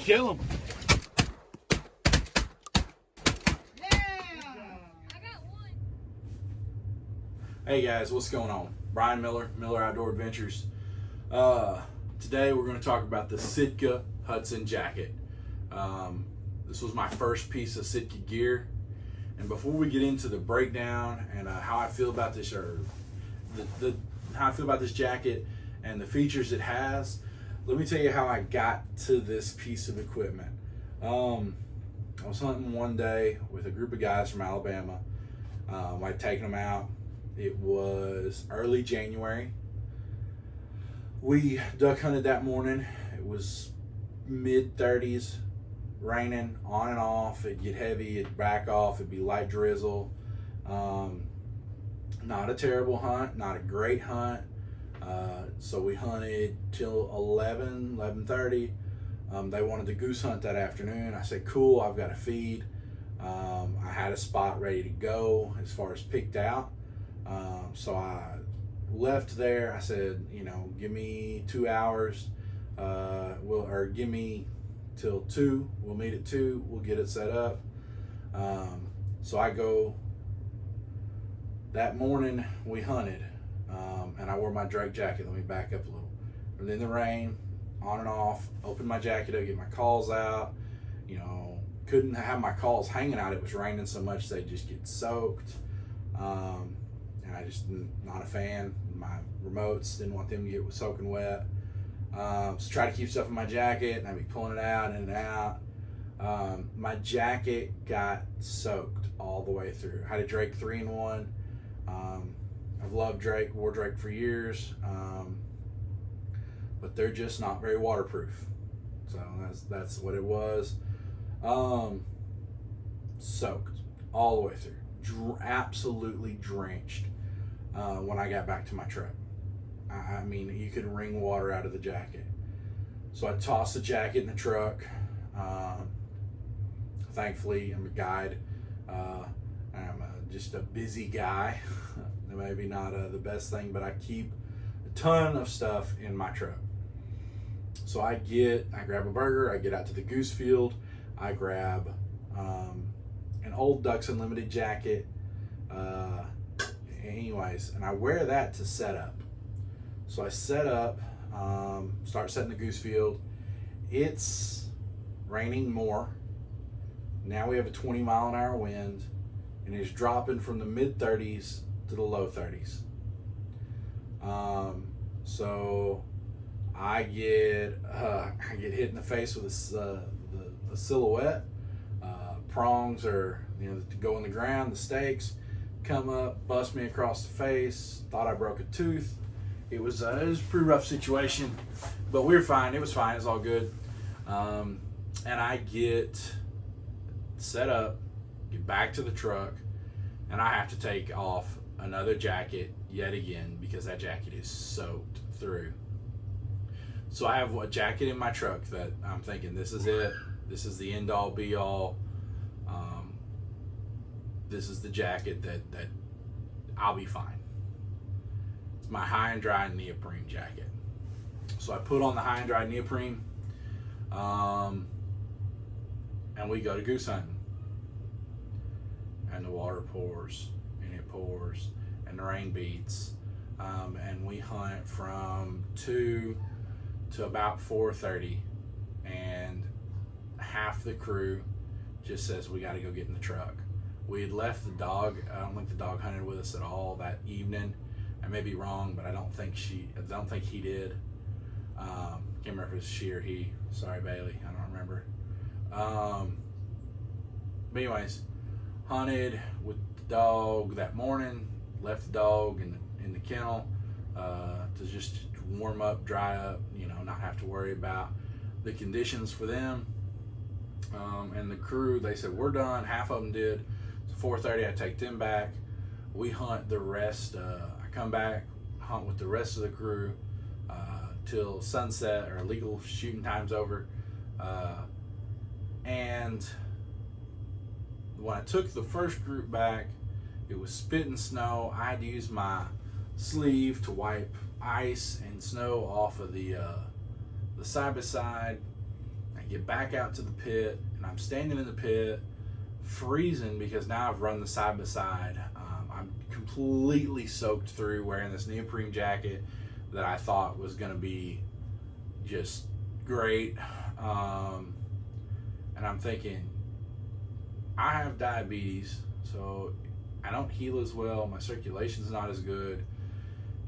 Kill him. Hey guys, what's going on? Brian Miller, Miller Outdoor Adventures. Today we're going to talk about the SITKA Hudson jacket. This was my first piece of SITKA gear. And before we get into the breakdown and how I feel about this, or how I feel about this jacket and the features it has, let me tell you how I got to this piece of equipment. I was hunting one day with a group of guys from Alabama. I'd taken them out. It was early January. We duck hunted that morning. It was mid-30s, raining on and off. It'd get heavy, it'd back off, it'd be light drizzle. Not a terrible hunt, not a great hunt. So we hunted till 11:30. They wanted to goose hunt that afternoon. I said, cool, I've got a feed. I had a spot ready to go as far as picked out. So I left there. I said, give me 2 hours, or give me till 2. We'll meet at 2. We'll get it set up. So I go. That morning we hunted, and I wore my Drake jacket. Let me back up a little. And in the rain, on and off, opened my jacket up, get my calls out. Couldn't have my calls hanging out. It was raining so much they just get soaked. And I just not a fan. My remotes didn't want them to get soaking wet. So try to keep stuff in my jacket, and I'd be pulling it out in and out. My jacket got soaked all the way through. I had a Drake 3-in-1. I've loved Drake, wore Drake for years, but they're just not very waterproof. So that's what it was. Soaked all the way through, absolutely drenched. When I got back to my truck, I mean, you could wring water out of the jacket. So I tossed the jacket in the truck. Thankfully, I'm a guide. I'm just a busy guy. Maybe not the best thing, but I keep a ton of stuff in my truck. So I grab a burger, I get out to the goose field, I grab an old Ducks Unlimited jacket, anyways, and I wear that to set up. So I set up, start setting the goose field. It's raining more. Now we have a 20-mile-an-hour wind, and it's dropping from the mid-30s to the low 30s. So I get hit in the face with a silhouette. Prongs are to go in the ground. The stakes come up, bust me across the face. Thought I broke a tooth. It was a pretty rough situation, but we were fine. It was fine. It was all good. And I get set up, get back to the truck, and I have to take off another jacket yet again because that jacket is soaked through. So I have a jacket in my truck that I'm thinking, this is it. This is the end all be all. This is the jacket that I'll be fine. It's my high and dry neoprene jacket. So I put on the high and dry neoprene, and we go to goose hunting. And the water pours, and it pours, and the rain beats. And we hunt from 2 to about 4:30, and half the crew just says we got to go get in the truck. We had left the dog. I don't think the dog hunted with us at all that evening. I may be wrong, but I don't think he did. Can't remember if it was she or he. Sorry, Bailey. I don't remember. But anyways, hunted with the dog that morning. Left the dog in the kennel to just warm up, dry up. Not have to worry about the conditions for them. And the crew, they said we're done. Half of them did. So 4:30, I take them back. We hunt the rest. I come back, hunt with the rest of the crew till sunset, or legal shooting time's over. And when I took the first group back, it was spitting snow. I had to use my sleeve to wipe ice and snow off of the side by side. I get back out to the pit, and I'm standing in the pit, freezing because now I've run the side by side. I'm completely soaked through, wearing this neoprene jacket that I thought was going to be just great. And I'm thinking, I have diabetes, so I don't heal as well. My circulation's not as good.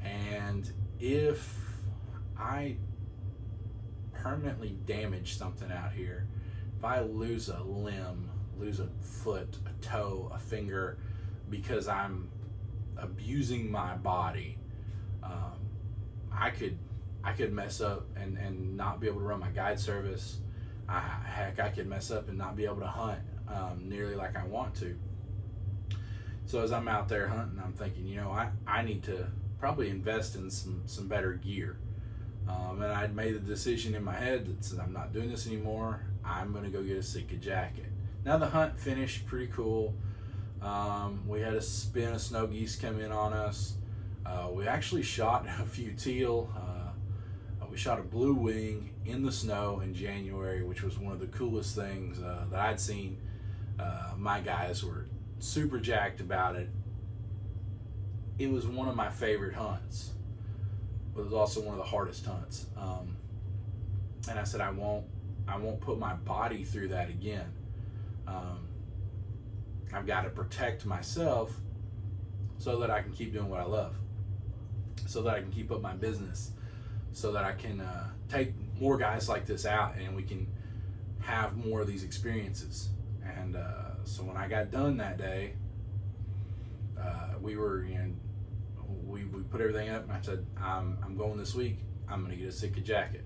And if I permanently damage something out here, if I lose a limb, lose a foot, a toe, a finger, because I'm abusing my body, I could mess up and not be able to run my guide service. Heck, I could mess up and not be able to hunt nearly like I want to. So as I'm out there hunting, I'm thinking, you know, I need to probably invest in some better gear. And I'd made the decision in my head that said, I'm not doing this anymore. I'm going to go get a SITKA jacket. Now the hunt finished pretty cool. We had a spin of snow geese come in on us. We actually shot a few teal. We shot a blue wing in the snow in January, which was one of the coolest things that I'd seen. My guys were super jacked about it. It was one of my favorite hunts, but it was also one of the hardest hunts. And I said, I won't put my body through that again. I've got to protect myself so that I can keep doing what I love, so that I can keep up my business, so that I can take more guys like this out and we can have more of these experiences. And so when I got done that day, we put everything up, and I said, I'm going this week. I'm going to get a SITKA jacket.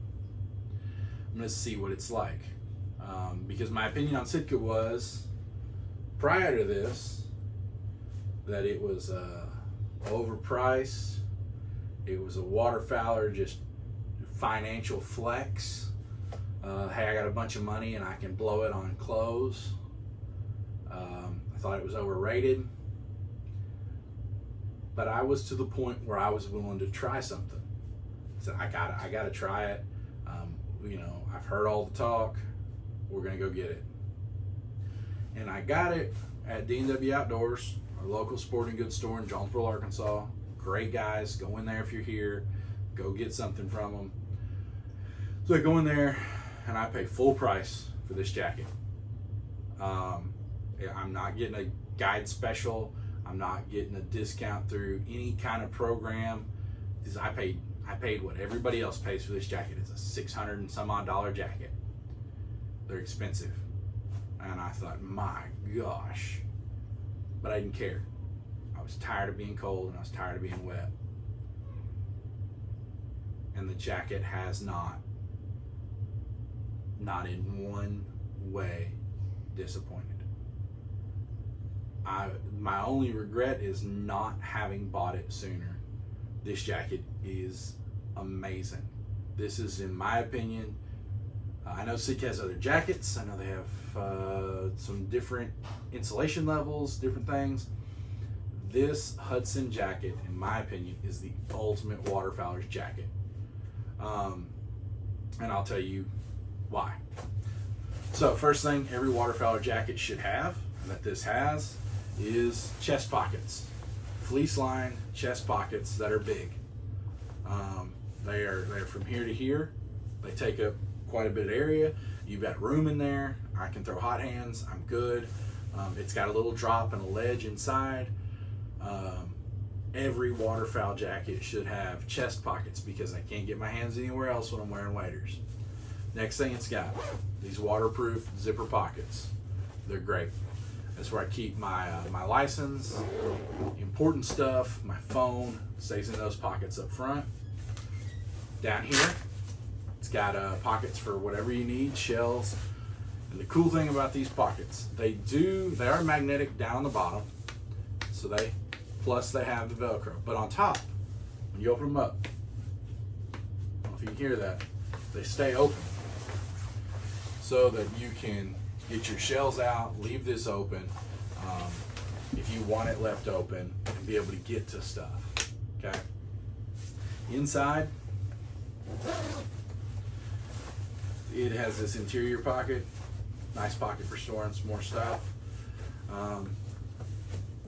I'm going to see what it's like. Because my opinion on SITKA was, prior to this, that it was overpriced. It was a waterfowler, just financial flex. Hey, I got a bunch of money and I can blow it on clothes. I thought it was overrated. But I was to the point where I was willing to try something. I said, I gotta try it. I've heard all the talk. We're gonna go get it. And I got it at D&W Outdoors, our local sporting goods store in Jonesboro, Arkansas. Great guys. Go in there if you're here. Go get something from them. So I go in there and I pay full price for this jacket. I'm not getting a guide special. I'm not getting a discount through any kind of program. I paid what everybody else pays for this jacket. It's a $600 and some odd jacket. They're expensive. And I thought, my gosh. But I didn't care. I was tired of being cold and I was tired of being wet. And the jacket has not in one way disappointed. My only regret is not having bought it sooner. This jacket is amazing. This is, in my opinion, I know SITKA has other jackets. I know they have some different insulation levels, different things. This Hudson jacket, in my opinion, is the ultimate waterfowler's jacket. And I'll tell you why. So first thing every waterfowler jacket should have, and that this has, is chest pockets. Fleece lined chest pockets that are big. They're from here to here. They take up quite a bit of area. You've got room in there. I can throw hot hands. I'm good. It's got a little drop and a ledge inside. Every waterfowl jacket should have chest pockets because I can't get my hands anywhere else when I'm wearing waders. Next thing it's got, these waterproof zipper pockets. They're great. That's where I keep my license, important stuff, my phone stays in those pockets up front. Down here, it's got pockets for whatever you need, shells. And the cool thing about these pockets, they are magnetic down the bottom, so plus they have the Velcro. But on top, when you open them up, I don't know if you can hear that, they stay open so that you can get your shells out, leave this open if you want it left open, and be able to get to stuff. Okay. it has this interior pocket, nice pocket for storing some more stuff.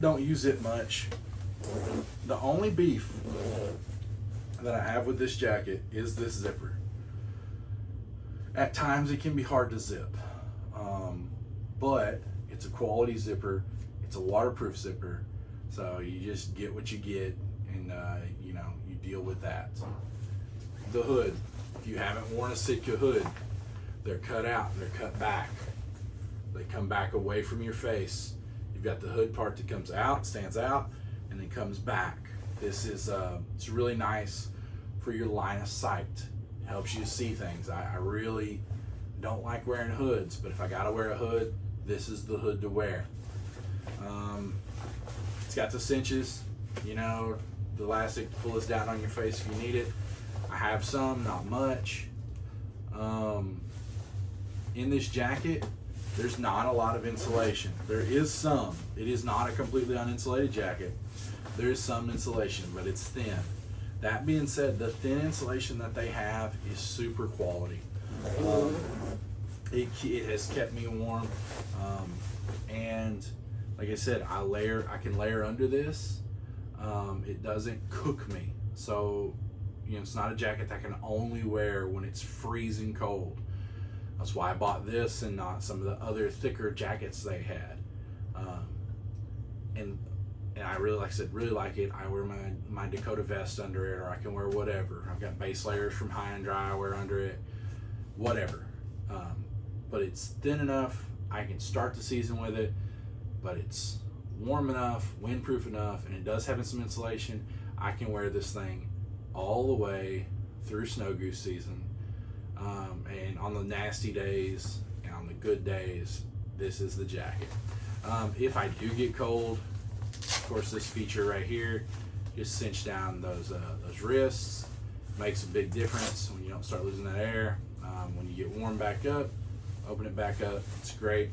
Don't use it much. The only beef that I have with this jacket is this zipper. At times it can be hard to zip, but it's a quality zipper. It's a waterproof zipper, so you just get what you get, and you know, you deal with that. The hood, if you haven't worn a SITKA hood, they're cut out, they're cut back. They come back away from your face. You've got the hood part that comes out, stands out, and then comes back. This is it's really nice for your line of sight. It helps you see things. I really don't like wearing hoods, but if I gotta wear a hood, this is the hood to wear. It's got the cinches, you know, the elastic to pull this down on your face if you need it. I have some, not much. In this jacket, there's not a lot of insulation. There is some. It is not a completely uninsulated jacket. There is some insulation, but it's thin. That being said, the thin insulation that they have is super quality. It has kept me warm, and like I said, I can layer under this. It doesn't cook me, so you know, it's not a jacket that I can only wear when it's freezing cold. That's why I bought this and not some of the other thicker jackets they had. And I really, like I said, really like it. I wear my Dakota vest under it, or I can wear whatever. I've got base layers from High and Dry I wear under it, whatever. But it's thin enough, I can start the season with it, but it's warm enough, windproof enough, and it does have some insulation. I can wear this thing all the way through snow goose season. And on the nasty days and on the good days, this is the jacket. If I do get cold, of course, this feature right here, just cinch down those wrists. Makes a big difference when you don't start losing that air. When you get warm back up, open it back up. It's great.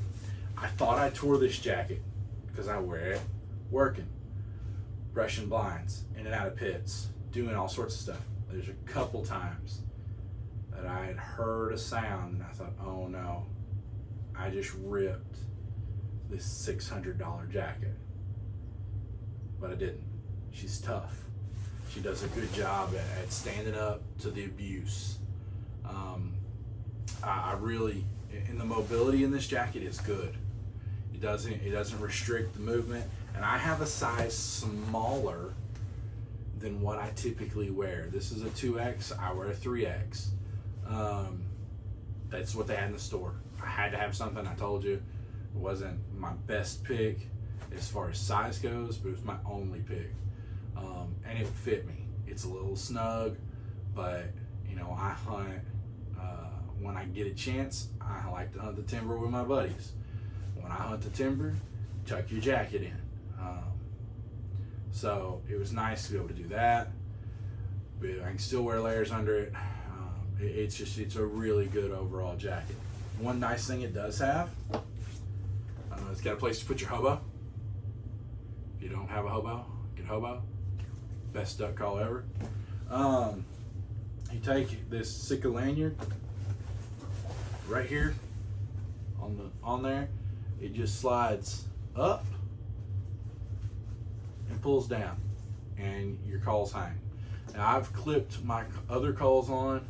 I thought I tore this jacket because I wear it working, brushing blinds, in and out of pits, doing all sorts of stuff. There's a couple times that I had heard a sound and I thought, oh no, I just ripped this $600 jacket. But I didn't. She's tough. She does a good job at standing up to the abuse. I really, and the mobility in this jacket is good. It doesn't restrict the movement, and I have a size smaller than what I typically wear. This is a 2X, I wear a 3X. That's what they had in the store. I had to have something, I told you. It wasn't my best pick as far as size goes, but it was my only pick. And it fit me. It's a little snug, but you know, I hunt, when I get a chance, I like to hunt the timber with my buddies. When I hunt the timber, tuck your jacket in. So it was nice to be able to do that, but I can still wear layers under it. It's a really good overall jacket. One nice thing it does have, it's got a place to put your hobo. If you don't have a hobo, get a hobo. Best duck call ever. You take this SITKA lanyard right here on there. It just slides up and pulls down, and your calls hang. Now I've clipped my other calls on,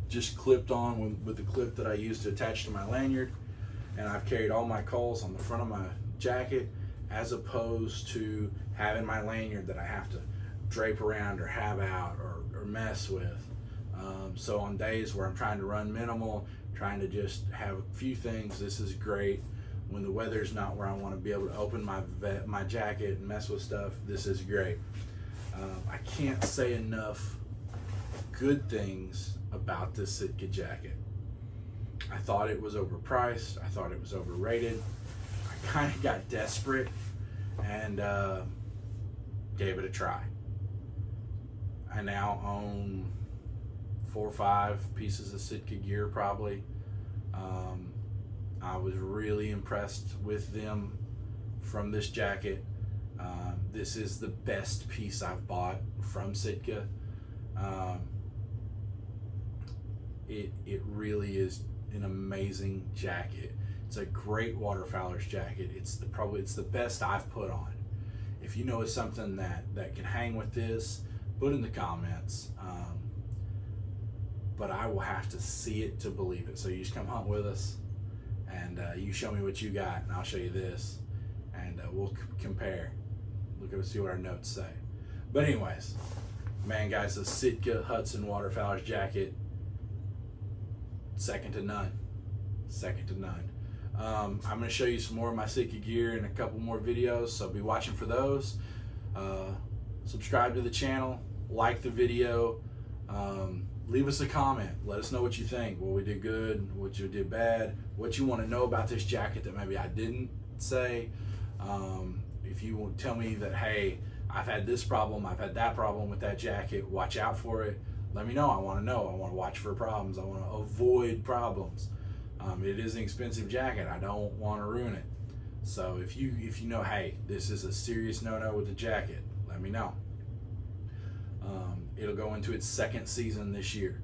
just clipped on with the clip that I used to attach to my lanyard, and I've carried all my calls on the front of my jacket, as opposed to having my lanyard that I have to drape around or have out or mess with. So on days where I'm trying to run minimal, trying to just have a few things, this is great. When the weather's not where I want to be able to open my jacket and mess with stuff, this is great. I can't say enough good things about this SITKA jacket. I thought it was overpriced. I thought it was overrated. I kind of got desperate and gave it a try. I now own 4 or 5 pieces of SITKA gear probably. I was really impressed with them from this jacket. This is the best piece I've bought from SITKA. It really is an amazing jacket. It's a great waterfowler's jacket. It's the best I've put on. If you know it's something that can hang with this, put in the comments. But I will have to see it to believe it. So you just come hunt with us, and you show me what you got, and I'll show you this, and we'll compare. Look at see what our notes say. But anyways, man, guys, the SITKA Hudson waterfowler's jacket, second to none. Second to none. I'm going to show you some more of my SITKA gear in a couple more videos, so be watching for those. Subscribe to the channel, like the video, leave us a comment. Let us know what you think, what we did good, what you did bad, what you want to know about this jacket that maybe I didn't say. If you will tell me that, hey, I've had this problem, I've had that problem with that jacket, watch out for it, let me know. I want to know. I want to watch for problems. I want to avoid problems. It is an expensive jacket. I don't want to ruin it. So if you know, hey, this is a serious no-no with the jacket, let me know. It'll go into its second season this year.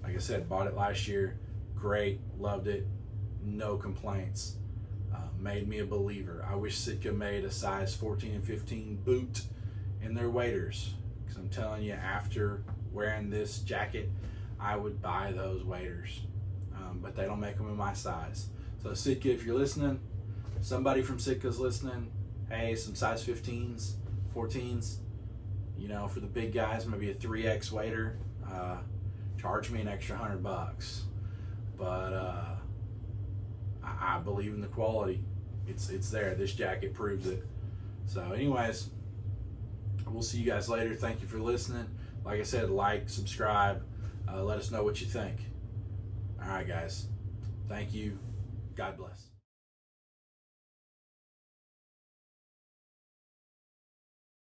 Like I said, bought it last year. Great, loved it, no complaints. Made me a believer. I wish SITKA made a size 14 and 15 boot in their waders, because I'm telling you, after wearing this jacket, I would buy those waders. But they don't make them in my size. So SITKA, if you're listening, somebody from SITKA's listening, hey, some size 15s, 14s, you know, for the big guys, maybe a 3X wader, charge me an extra $100. But I believe in the quality. It's there. This jacket proves it. So anyways, we'll see you guys later. Thank you for listening. Like I said, like, subscribe, let us know what you think. All right, guys. Thank you. God bless.